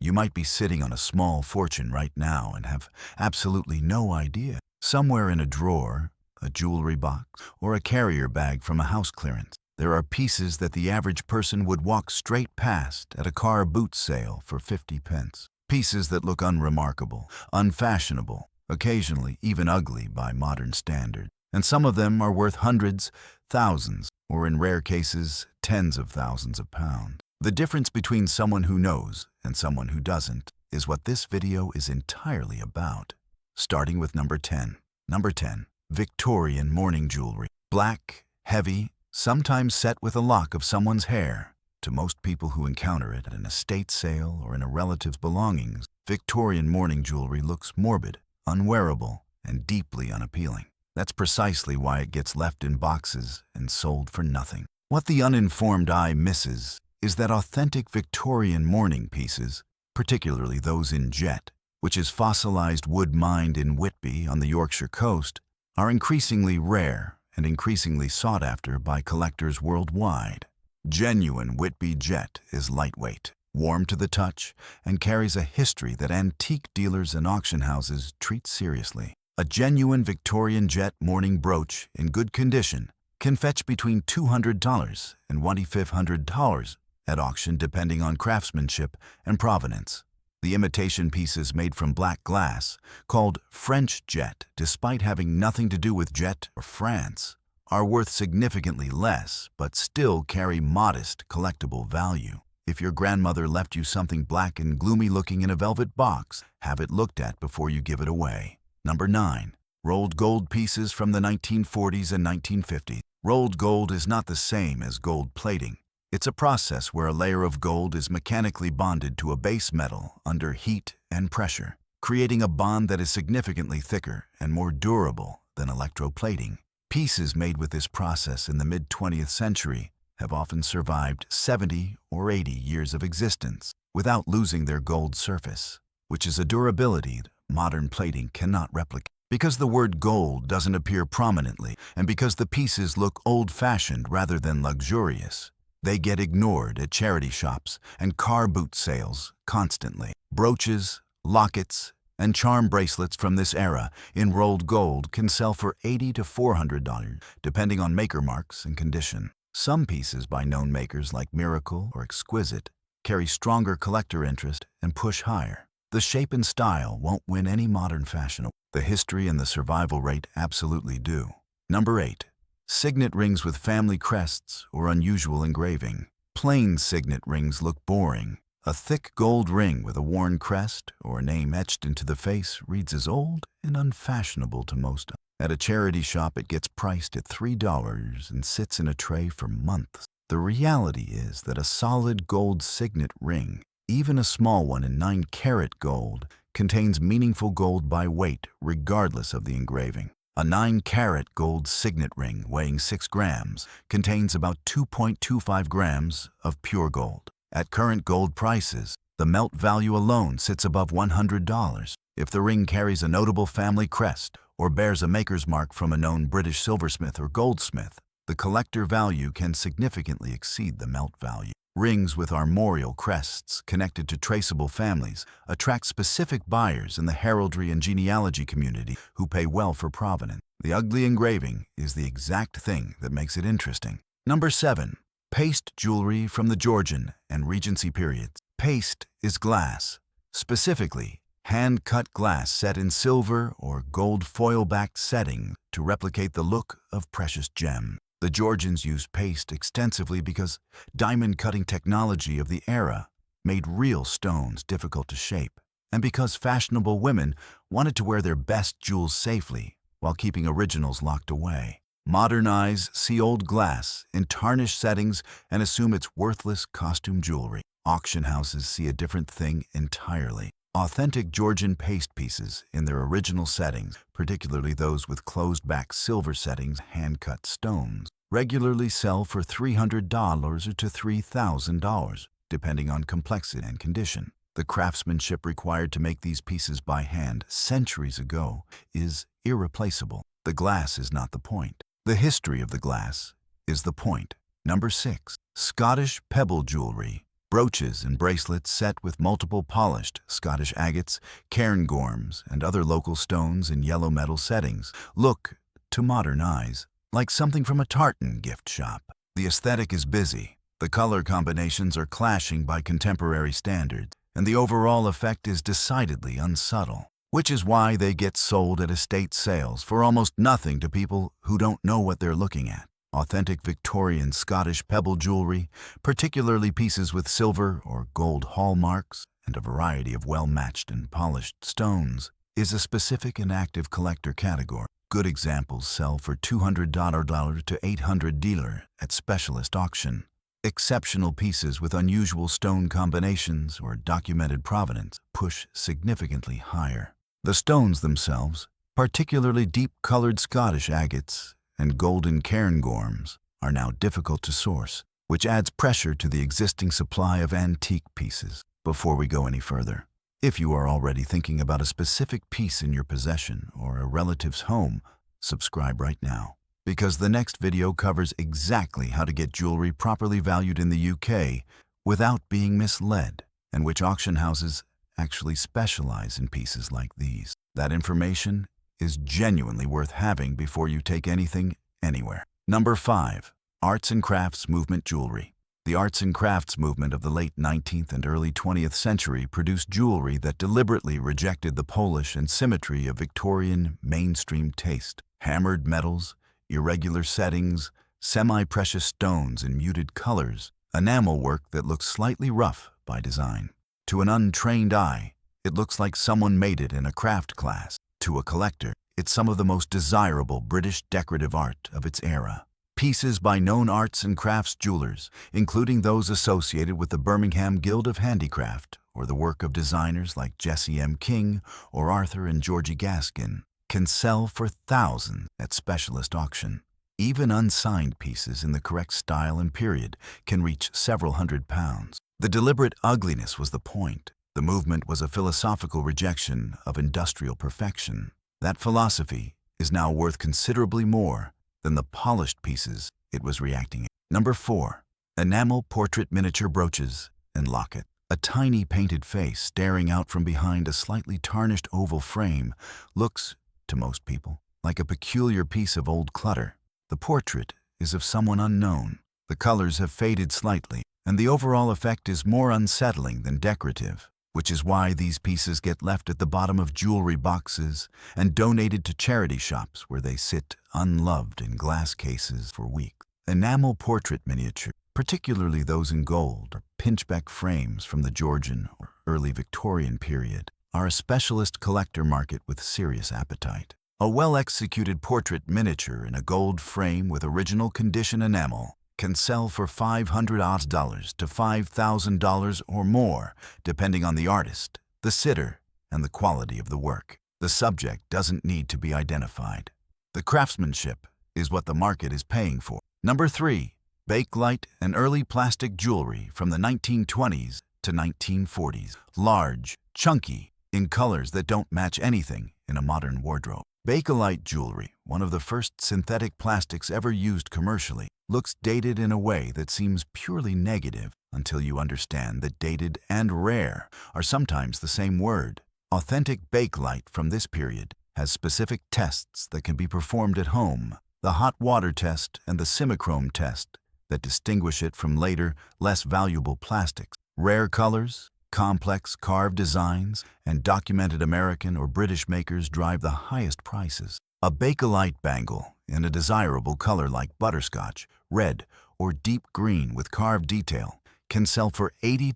You might be sitting on a small fortune right now and have absolutely no idea. Somewhere in a drawer, a jewelry box, or a carrier bag from a house clearance, there are pieces that the average person would walk straight past at a car boot sale for 50 pence. Pieces that look unremarkable, unfashionable, occasionally even ugly by modern standards. And some of them are worth hundreds, thousands, or in rare cases, tens of thousands of pounds. The difference between someone who knows and someone who doesn't is what this video is entirely about. Starting with number 10. Number 10. Victorian mourning jewelry. Black, heavy, sometimes set with a lock of someone's hair. To most people who encounter it at an estate sale or in a relative's belongings, Victorian mourning jewelry looks morbid, unwearable, and deeply unappealing. That's precisely why it gets left in boxes and sold for nothing. What the uninformed eye misses is that authentic Victorian mourning pieces, particularly those in jet, which is fossilized wood mined in Whitby on the Yorkshire coast, are increasingly rare and increasingly sought after by collectors worldwide. Genuine Whitby jet is lightweight, warm to the touch, and carries a history that antique dealers and auction houses treat seriously. A genuine Victorian jet mourning brooch in good condition can fetch between $200 and $2,500 at auction depending on craftsmanship and provenance. The imitation pieces made from black glass, called French jet despite having nothing to do with jet or France, are worth significantly less but still carry modest collectible value. If your grandmother left you something black and gloomy looking in a velvet box, have it looked at before you give it away. Number 9. Rolled gold pieces from the 1940s and 1950s. Rolled gold is not the same as gold plating. It's a process where a layer of gold is mechanically bonded to a base metal under heat and pressure, creating a bond that is significantly thicker and more durable than electroplating. Pieces made with this process in the mid-20th century have often survived 70 or 80 years of existence without losing their gold surface, which is a durability modern plating cannot replicate. Because the word gold doesn't appear prominently, and because the pieces look old-fashioned rather than luxurious, they get ignored at charity shops and car boot sales constantly. Brooches, lockets, and charm bracelets from this era in rolled gold can sell for $80 to $400, depending on maker marks and condition. Some pieces by known makers like Miracle or Exquisite carry stronger collector interest and push higher. The shape and style won't win any modern fashion. The history and the survival rate absolutely do. Number 8. Signet rings with family crests or unusual engraving. Plain signet rings look boring. A thick gold ring with a worn crest or a name etched into the face reads as old and unfashionable to most. At a charity shop, it gets priced at $3 and sits in a tray for months. The reality is that a solid gold signet ring, even a small one in 9-karat gold, contains meaningful gold by weight regardless of the engraving. A 9-karat gold signet ring weighing 6 grams contains about 2.25 grams of pure gold. At current gold prices, the melt value alone sits above $100. If the ring carries a notable family crest or bears a maker's mark from a known British silversmith or goldsmith, the collector value can significantly exceed the melt value. Rings with armorial crests connected to traceable families attract specific buyers in the heraldry and genealogy community who pay well for provenance. The ugly engraving is the exact thing that makes it interesting. Number 7. Paste jewelry from the Georgian and Regency periods. Paste is glass, specifically hand-cut glass set in silver or gold foil-backed setting to replicate the look of precious gems. The Georgians used paste extensively because diamond-cutting technology of the era made real stones difficult to shape, and because fashionable women wanted to wear their best jewels safely while keeping originals locked away. Modern eyes see old glass in tarnished settings and assume it's worthless costume jewelry. Auction houses see a different thing entirely. Authentic Georgian paste pieces in their original settings, particularly those with closed-back silver settings, hand-cut stones, regularly sell for $300 to $3,000, depending on complexity and condition. The craftsmanship required to make these pieces by hand centuries ago is irreplaceable. The glass is not the point. The history of the glass is the point. Number 6. Scottish pebble jewelry. Brooches and bracelets set with multiple polished Scottish agates, cairngorms, and other local stones in yellow metal settings look, to modern eyes, like something from a tartan gift shop. The aesthetic is busy, the color combinations are clashing by contemporary standards, and the overall effect is decidedly unsubtle, which is why they get sold at estate sales for almost nothing to people who don't know what they're looking at. Authentic Victorian Scottish pebble jewelry, particularly pieces with silver or gold hallmarks and a variety of well-matched and polished stones, is a specific and active collector category. Good examples sell for $200 to $800 at specialist auction. Exceptional pieces with unusual stone combinations or documented provenance push significantly higher. The stones themselves, particularly deep-colored Scottish agates and golden cairngorms, are now difficult to source, which adds pressure to the existing supply of antique pieces. Before we go any further, if you are already thinking about a specific piece in your possession or a relative's home, subscribe right now, because the next video covers exactly how to get jewelry properly valued in the UK without being misled, and which auction houses actually specialize in pieces like these. That information is genuinely worth having before you take anything anywhere. Number 5. Arts and Crafts Movement Jewelry. The arts and crafts movement of the late 19th and early 20th century produced jewelry that deliberately rejected the polish and symmetry of Victorian mainstream taste. Hammered metals, irregular settings, semi-precious stones in muted colors, enamel work that looks slightly rough by design. To an untrained eye, it looks like someone made it in a craft class. To a collector, it's some of the most desirable British decorative art of its era. Pieces by known arts and crafts jewelers, including those associated with the Birmingham Guild of Handicraft or the work of designers like Jessie M. King or Arthur and Georgie Gaskin, can sell for thousands at specialist auction. Even unsigned pieces in the correct style and period can reach several £100s. The deliberate ugliness was the point. The movement was a philosophical rejection of industrial perfection. That philosophy is now worth considerably more than the polished pieces it was reacting at. Number 4. Enamel portrait miniature brooches and locket. A tiny painted face staring out from behind a slightly tarnished oval frame looks, to most people, like a peculiar piece of old clutter. The portrait is of someone unknown. The colors have faded slightly, and the overall effect is more unsettling than decorative, which is why these pieces get left at the bottom of jewelry boxes and donated to charity shops where they sit unloved in glass cases for weeks. Enamel portrait miniature, particularly those in gold or pinchbeck frames from the Georgian or early Victorian period, are a specialist collector market with serious appetite. A well-executed portrait miniature in a gold frame with original condition enamel can sell for $500 to $5,000 or more, depending on the artist, the sitter, and the quality of the work. The subject doesn't need to be identified. The craftsmanship is what the market is paying for. Number 3. Bakelite and early plastic jewelry from the 1920s to 1940s. Large, chunky, in colors that don't match anything in a modern wardrobe. Bakelite jewelry, one of the first synthetic plastics ever used commercially, looks dated in a way that seems purely negative until you understand that dated and rare are sometimes the same word. Authentic bakelite from this period has specific tests that can be performed at home, the hot water test and the simichrome test, that distinguish it from later, less valuable plastics. Rare colors, complex carved designs, and documented American or British makers drive the highest prices. A bakelite bangle in a desirable color like butterscotch, red, or deep green with carved detail can sell for $80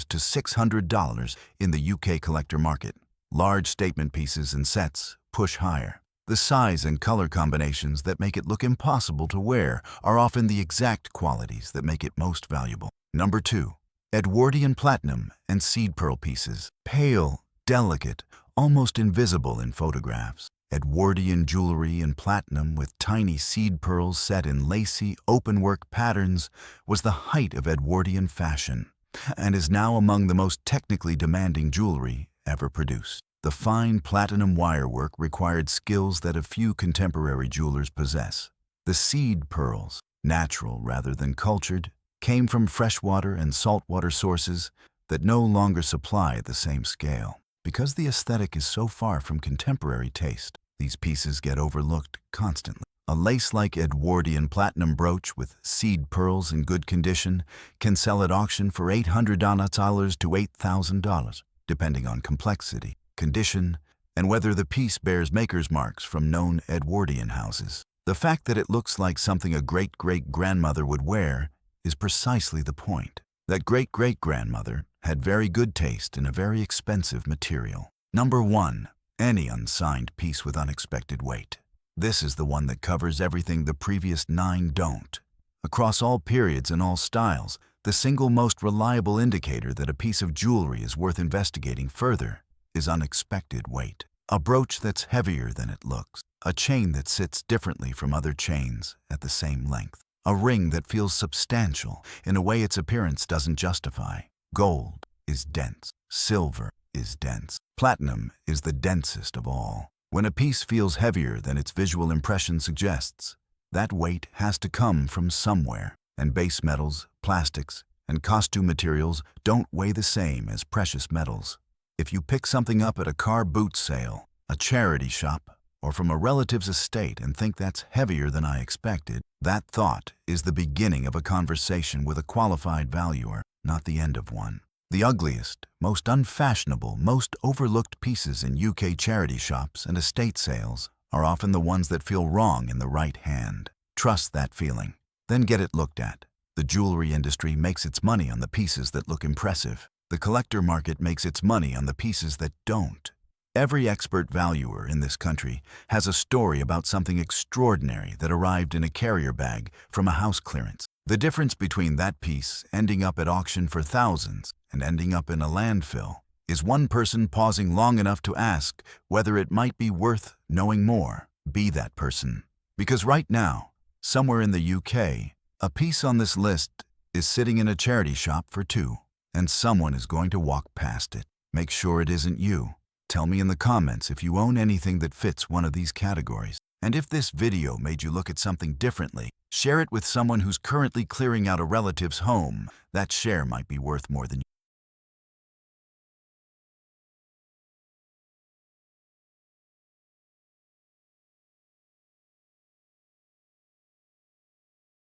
to $600 in the UK collector market. Large statement pieces and sets push higher. The size and color combinations that make it look impossible to wear are often the exact qualities that make it most valuable. Number 2. Edwardian platinum and seed pearl pieces. Pale, delicate, almost invisible in photographs. Edwardian jewelry in platinum with tiny seed pearls set in lacy, openwork patterns was the height of Edwardian fashion and is now among the most technically demanding jewelry ever produced. The fine platinum wirework required skills that a few contemporary jewelers possess. The seed pearls, natural rather than cultured, came from freshwater and saltwater sources that no longer supply at the same scale. Because the aesthetic is so far from contemporary taste, these pieces get overlooked constantly. A lace-like Edwardian platinum brooch with seed pearls in good condition can sell at auction for $800 to $8,000, depending on complexity, condition, and whether the piece bears maker's marks from known Edwardian houses. The fact that it looks like something a great-great-grandmother would wear is precisely the point. That great-great-grandmother had very good taste in a very expensive material. Number 1. Any unsigned piece with unexpected weight. This is the one that covers everything the previous 9 don't. Across all periods and all styles, the single most reliable indicator that a piece of jewelry is worth investigating further is unexpected weight. A brooch that's heavier than it looks. A chain that sits differently from other chains at the same length. A ring that feels substantial in a way its appearance doesn't justify. Gold is dense. Silver is dense. Platinum is the densest of all. When a piece feels heavier than its visual impression suggests, that weight has to come from somewhere. And base metals, plastics, and costume materials don't weigh the same as precious metals. If you pick something up at a car boot sale, a charity shop, or from a relative's estate and think that's heavier than I expected, that thought is the beginning of a conversation with a qualified valuer, not the end of one. The ugliest, most unfashionable, most overlooked pieces in UK charity shops and estate sales are often the ones that feel wrong in the right hand. Trust that feeling, then get it looked at. The jewelry industry makes its money on the pieces that look impressive. The collector market makes its money on the pieces that don't. Every expert valuer in this country has a story about something extraordinary that arrived in a carrier bag from a house clearance. The difference between that piece ending up at auction for thousands and ending up in a landfill is one person pausing long enough to ask whether it might be worth knowing more. Be that person. Because right now, somewhere in the UK, a piece on this list is sitting in a charity shop for $2, and someone is going to walk past it. Make sure it isn't you. Tell me in the comments if you own anything that fits one of these categories. And if this video made you look at something differently, share it with someone who's currently clearing out a relative's home. That share might be worth more than